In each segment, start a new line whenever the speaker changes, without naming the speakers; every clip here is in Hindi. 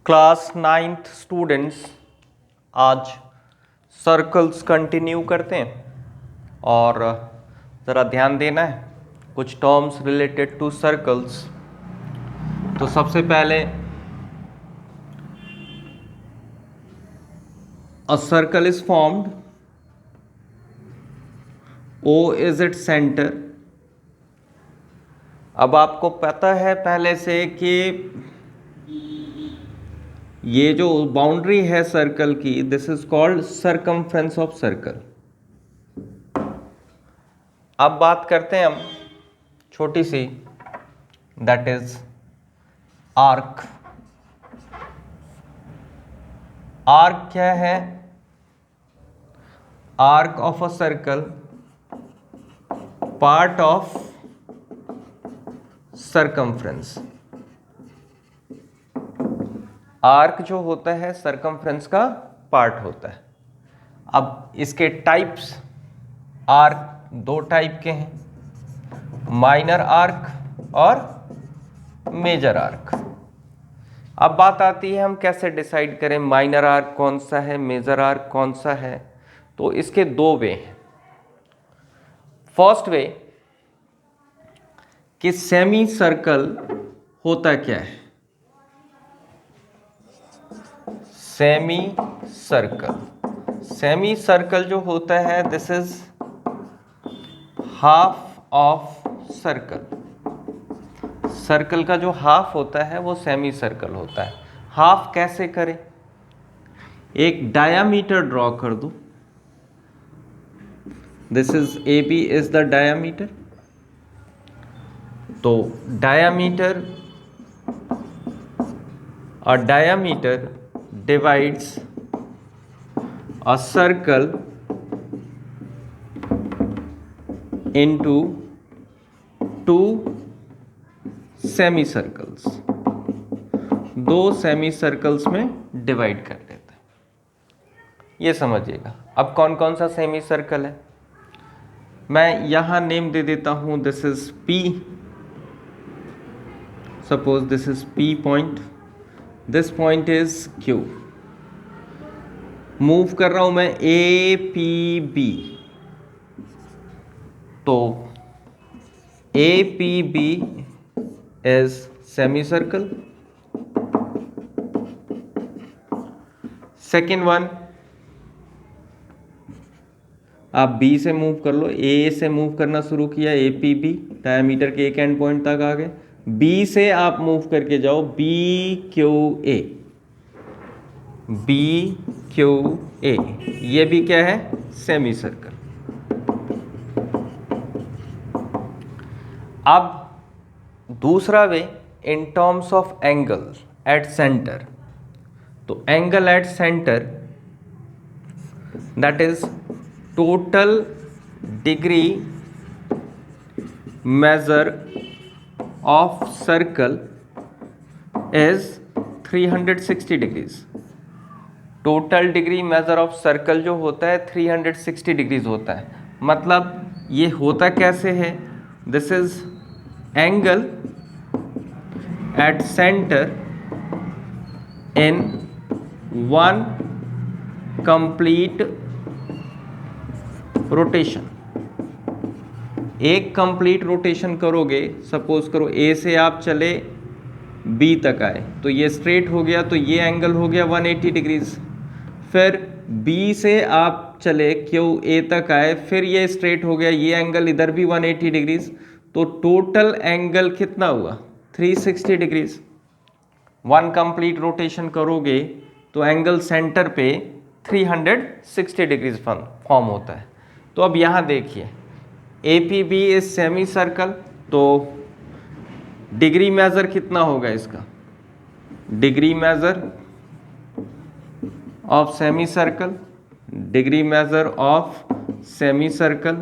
क्लास 9th स्टूडेंट्स, आज सर्कल्स कंटिन्यू करते हैं और ज़रा ध्यान देना है कुछ टर्म्स रिलेटेड टू सर्कल्स। तो सबसे पहले a circle is formed, O is its centre. अब आपको पता है पहले से कि ये जो बाउंड्री है सर्कल की, this is called circumference of circle. अब बात करते हैं हम छोटी सी, दैट इज आर्क। आर्क क्या है? Arc of a circle, part of circumference. Arc जो होता है सरकमफ्रेंस का पार्ट होता है। अब इसके टाइप्स, आर्क दो टाइप के हैं, माइनर आर्क और मेजर आर्क। अब बात आती है हम कैसे डिसाइड करें माइनर आर्क कौन सा है, मेजर आर्क कौन सा है। तो इसके दो वे हैं। फर्स्ट वे कि सेमी सर्कल होता क्या है। सेमी सर्कल जो होता है, this is half of circle. Circle का जो हाफ होता है वो सेमी सर्कल होता है। हाफ कैसे करें? एक डायामीटर ड्रॉ कर दो। This is AB is the diameter. तो diameter divides a circle into two semicircles। दो सेमी सर्कल्स में डिवाइड कर देता है। ये समझिएगा। अब कौन कौन सा सेमी सर्कल है, मैं यहां नेम दे देता हूं। This is P, suppose this is P point, this point is Q। Move कर रहा हूं मैं APB, तो APB is semi circle. Second one, आप B से मूव कर लो, A से मूव करना शुरू किया, APB डायमीटर के एक एंड पॉइंट तक आ गए। B से आप मूव करके जाओ BQA, BQA, ये भी क्या है? Semi circle. अब दूसरा way in terms of angle at centre. तो angle at centre, that is total degree measure of circle is 360 degrees. Total degree measure of circle जो होता है 360 डिग्रीज होता है। मतलब ये होता कैसे है? This is angle at centre in one complete rotation. एक कंप्लीट रोटेशन करोगे, सपोज करो A से आप चले B तक आए, तो ये स्ट्रेट हो गया, तो ये एंगल हो गया 180 डिग्रीज। फिर B से आप चले QA तक आए, फिर ये स्ट्रेट हो गया, ये एंगल इधर भी 180 डिग्रीज। तो टोटल एंगल कितना हुआ? 360 डिग्रीज। वन कंप्लीट रोटेशन करोगे तो एंगल सेंटर पे 360 डिग्रीज फॉर्म होता है। तो अब यहाँ देखिए, APB इज सेमी सर्कल, तो डिग्री मेजर कितना होगा इसका? Degree measure of semicircle, degree measure of semicircle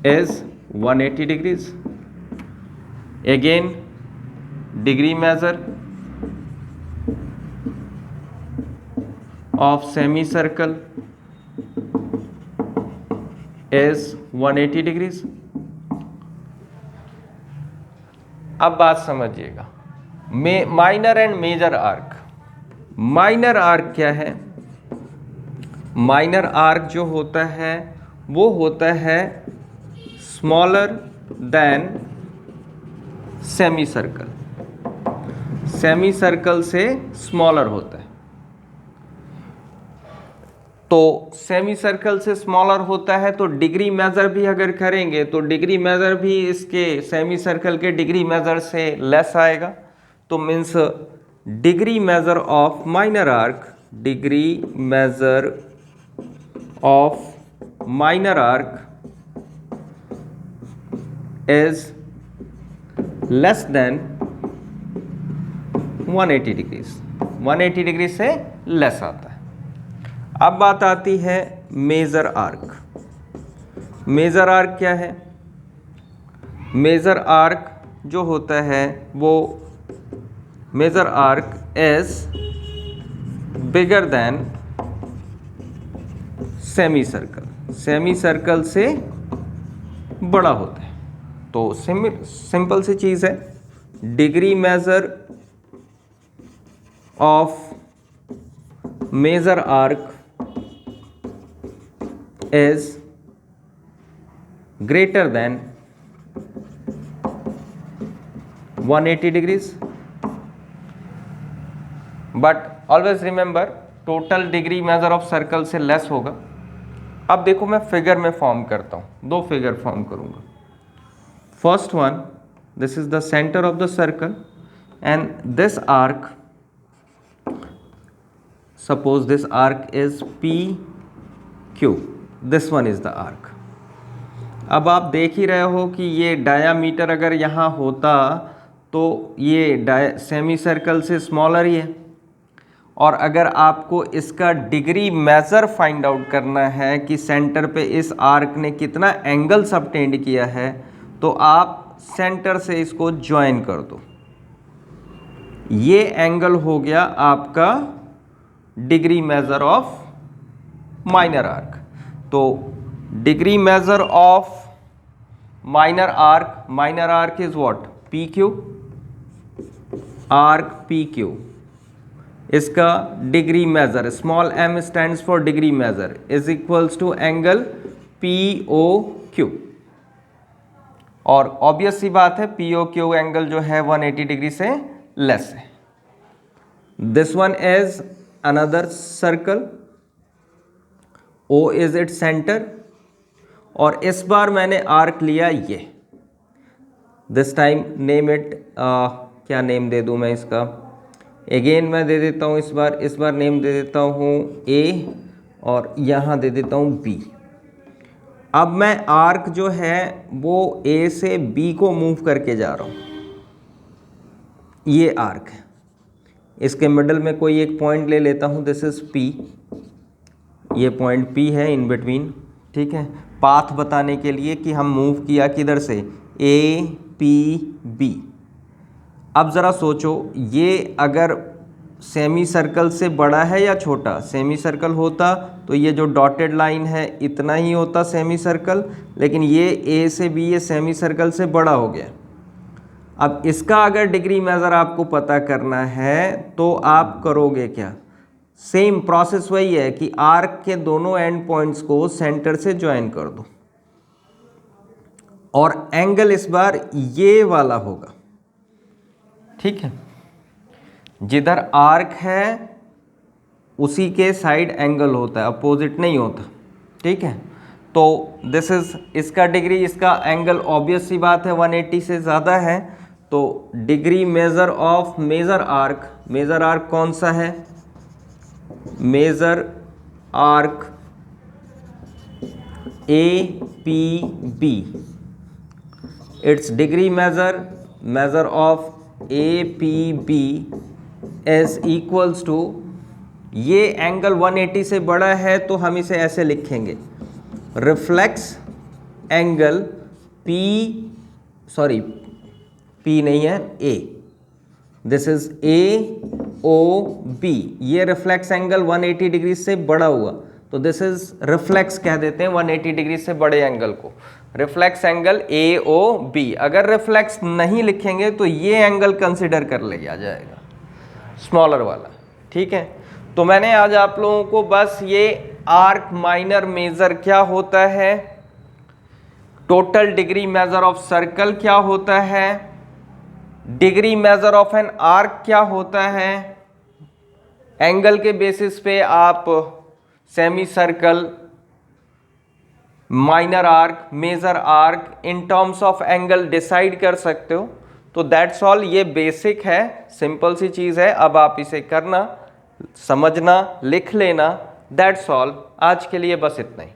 is 180 degrees. Again degree measure of semicircle is 180 degrees. अब बात समझिएगा, minor and major arc. Minor arc क्या है? माइनर आर्क जो होता है वो होता है smaller than semicircle. Semicircle से स्मॉलर होता है। तो सेमी सर्कल से स्मॉलर होता है तो डिग्री मेजर भी अगर करेंगे तो डिग्री मेजर भी इसके सेमी सर्कल के डिग्री मेजर से लेस आएगा। तो means degree measure of minor arc, degree measure of minor arc is less than 180 degrees. 180 degree से लेस आता है। अब बात आती है मेजर आर्क। मेजर आर्क क्या है? मेजर आर्क जो होता है वो major arc is bigger than semicircle. Semicircle से बड़ा होता है। तो सिंपल सी चीज है, degree measure of major arc is greater than 180 degrees, but always remember total degree measure of circle से less होगा। अब देखो मैं फिगर में फॉर्म करता हूँ, दो फिगर फॉर्म करूँगा। First one, this is the center of the circle and this arc, suppose this arc is PQ, this one is the arc. अब आप देख ही रहे हो कि ये डायामीटर अगर यहाँ होता तो ये सेमी सर्कल से स्मॉलर ही है। और अगर आपको इसका डिग्री मेजर फाइंड आउट करना है कि सेंटर पे इस आर्क ने कितना एंगल सबटेंड किया है, तो आप सेंटर से इसको ज्वाइन कर दो। ये एंगल हो गया आपका degree measure of minor arc. तो degree measure of minor arc is what? PQ। Arc PQ, इसका degree measure, small m stands for degree measure, is equals to angle POQ। और ऑब्वियस सी बात है POQ एंगल जो है 180 डिग्री से लेस है। This one is another circle, O is it centre, और इस बार मैंने आर्क लिया ये। दिस टाइम नेम इट, क्या नेम दे दूं मैं इसका? अगेन मैं दे देता हूं इस बार नेम दे देता हूं A और यहाँ दे देता हूं B। अब मैं आर्क जो है वो A से B को मूव करके जा रहा हूं। ये आर्क है, इसके मिडल में कोई एक पॉइंट ले लेता हूं, दिस इज P। ये पॉइंट P है इन बिटवीन, ठीक है। पाथ बताने के लिए कि हम मूव किया किधर से, A P B। अब ज़रा सोचो, ये अगर सेमी सर्कल से बड़ा है या छोटा? सेमी सर्कल होता तो ये जो डॉटेड लाइन है इतना ही होता सेमी सर्कल, लेकिन ये A से B ये सेमी सर्कल से बड़ा हो गया। अब इसका अगर डिग्री मेजर आपको पता करना है तो आप करोगे क्या? सेम प्रोसेस वही है कि आर्क के दोनों एंड पॉइंट्स को सेंटर से ज्वाइन कर दो, और एंगल इस बार ये वाला होगा, ठीक है। जिधर आर्क है उसी के साइड एंगल होता है, अपोजिट नहीं होता, ठीक है। तो दिस इज इसका डिग्री, इसका एंगल ऑब्वियस सी बात है 180 से ज़्यादा है। तो degree measure of major arc कौन सा है? Major arc APB, it's degree measure of APB is equals to, ये एंगल 180 से बड़ा है तो हम इसे ऐसे लिखेंगे, रिफ्लेक्स एंगल P नहीं है, A, दिस इज AOB। ये रिफ्लेक्स एंगल 180 डिग्री से बड़ा हुआ, तो दिस इज रिफ्लेक्स कह देते हैं 180 डिग्री से बड़े एंगल को। Reflex angle AOB। अगर रिफ्लेक्स नहीं लिखेंगे तो ये एंगल कंसिडर कर लिया जाएगा, स्मॉलर वाला, ठीक है। तो मैंने आज आप लोगों को बस ये आर्क माइनर मेजर क्या होता है, total degree measure of circle क्या होता है, degree measure of an arc क्या होता है, एंगल के बेसिस पे आप semicircle, minor arc, major arc in terms of angle decide कर सकते हो। तो दैट्स ऑल, ये बेसिक है, सिंपल सी चीज है। अब आप इसे करना, समझना, लिख लेना, दैट्स ऑल। आज के लिए बस इतना ही।